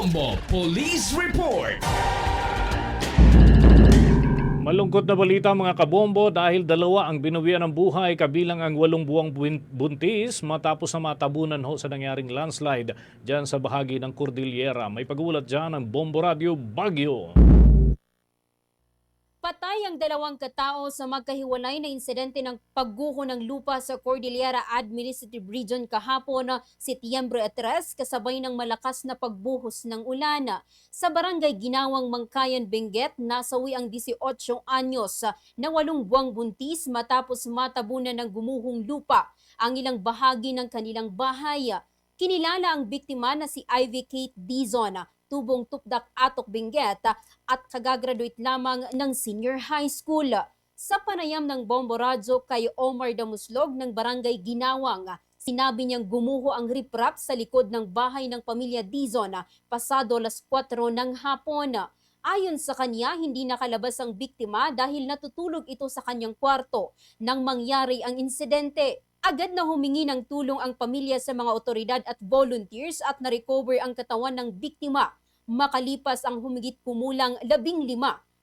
Bombo Police Report. Malungkot na balita mga kabombo dahil dalawa ang binawian ng buhay kabilang ang 8 buwang buntis matapos na matabunan sa nangyaring landslide dyan sa bahagi ng Cordillera. May pag-ulat dyan ng Bombo Radio Baguio. Patay ang 2 katao sa magkahiwalay na insidente ng pagguho ng lupa sa Cordillera Administrative Region kahapon, Setyembre 3, kasabay ng malakas na pagbuhos ng ulan. Sa barangay Ginawang Mangkayan, Benguet, nasawi ang 18 anyos na 8 buwang buntis matapos matabunan ng gumuhong lupa ang ilang bahagi ng kanilang bahay. Kinilala ang biktima na si Ivy Kate Dizon, tubong Tupdak Atok, Benguet at kagagraduate lamang ng senior high school. Sa panayam ng Bombo Radio kay Omar Damuslog ng Barangay Ginawang, sinabi niyang gumuho ang riprap sa likod ng bahay ng pamilya Dizon pasado 4:00 ng hapon. Ayon sa kanya, hindi nakalabas ang biktima dahil natutulog ito sa kanyang kwarto nang mangyari ang insidente. Agad na humingi ng tulong ang pamilya sa mga otoridad at volunteers at na-recover ang katawan ng biktima. Makalipas ang humigit kumulang 15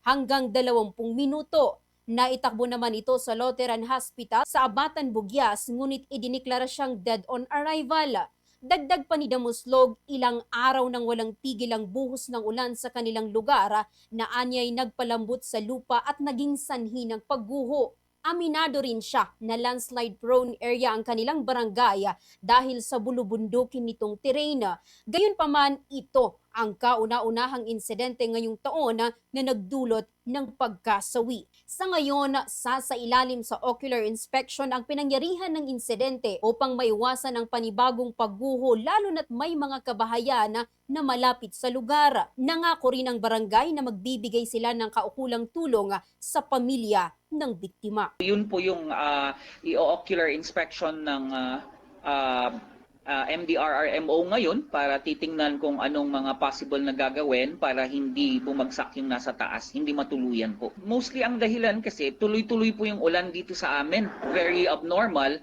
hanggang 20 minuto. Naitakbo naman ito sa Lutheran Hospital sa Abatan, Bugyas, ngunit idiniklara siyang dead on arrival. Dagdag pa ni Damuslog, ilang araw nang walang tigil ang buhos ng ulan sa kanilang lugar na anya'y nagpalambot sa lupa at naging sanhi ng pagguho. Aminado rin siya na landslide-prone area ang kanilang barangay dahil sa bulubundukin nitong terrain. Gayunpaman, ito ang kauna-unahang insidente ngayong taon na nagdulot ng pagkasawi. Sa ngayon, sasailalim sa ocular inspection ang pinangyarihan ng insidente upang maiwasan ang panibagong pagguho lalo na't may mga kabahayan na malapit sa lugar. Nangako rin ang barangay na magbibigay sila ng kaukulang tulong sa pamilya ng biktima. Yun po yung i-ocular inspection ng MDRRMO ngayon para titingnan kung anong mga possible na gagawin para hindi bumagsak yung nasa taas, hindi matuluyan po. Mostly ang dahilan kasi tuloy-tuloy po yung ulan dito sa amin, very abnormal.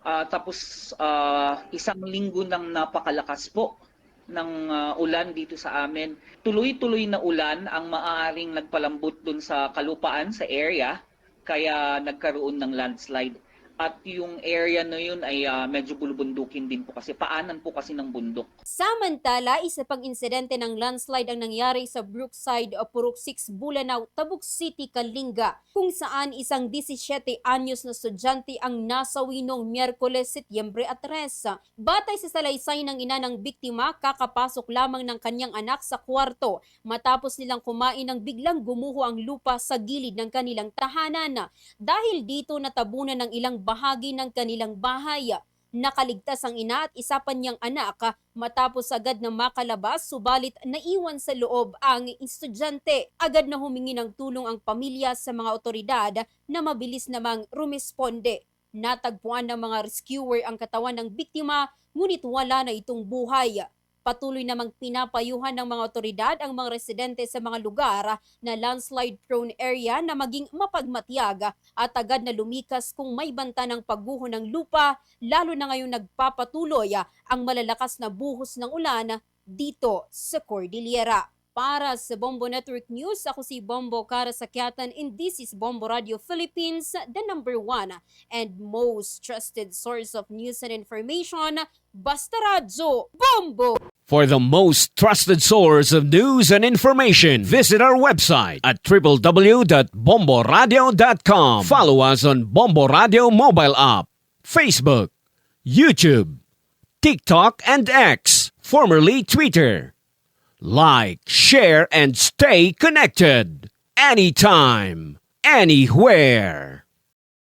Tapos 1 linggo nang napakalakas po ng ulan dito sa amin. Tuloy-tuloy na ulan ang maaaring nagpalambot dun sa kalupaan, sa area, kaya nagkaroon ng landslide. At yung area na yun ay medyo bulubundukin din po kasi paanan po kasi ng bundok. Samantala, isa pang insidente ng landslide ang nangyari sa Brookside, Purok 6, Bulanao, Tabuk City, Kalinga, kung saan isang 17 anyos na estudyante ang nasawi noong Miyerkules, Setyembre 3. Batay sa salaysay ng ina ng biktima, kakapasok lamang ng kanyang anak sa kwarto matapos nilang kumain ng biglang gumuho ang lupa sa gilid ng kanilang tahanan. Dahil dito natabunan ng ilang bahagi ng kanilang bahay. Nakaligtas ang ina at isa pa niyang anak matapos agad na makalabas, subalit naiwan sa loob ang estudyante. Agad na humingi ng tulong ang pamilya sa mga otoridad na mabilis namang rumisponde. Natagpuan ng mga rescuer ang katawan ng biktima, ngunit wala na itong buhay. Patuloy namang pinapayuhan ng mga otoridad ang mga residente sa mga lugar na landslide-prone area na maging mapagmatiyag at agad na lumikas kung may banta ng pagguho ng lupa, lalo na ngayong nagpapatuloy ang malalakas na buhos ng ulan dito sa Cordillera. Para sa Bombo Network News, ako si Bombo Karasakyatan and this is Bombo Radio Philippines, the #1 and most trusted source of news and information, Basta Radyo Bombo! For the most trusted source of news and information, visit our website at www.bomboradio.com. Follow us on Bombo Radio mobile app, Facebook, YouTube, TikTok, and X, formerly Twitter. Like, share, and stay connected. Anytime, anywhere.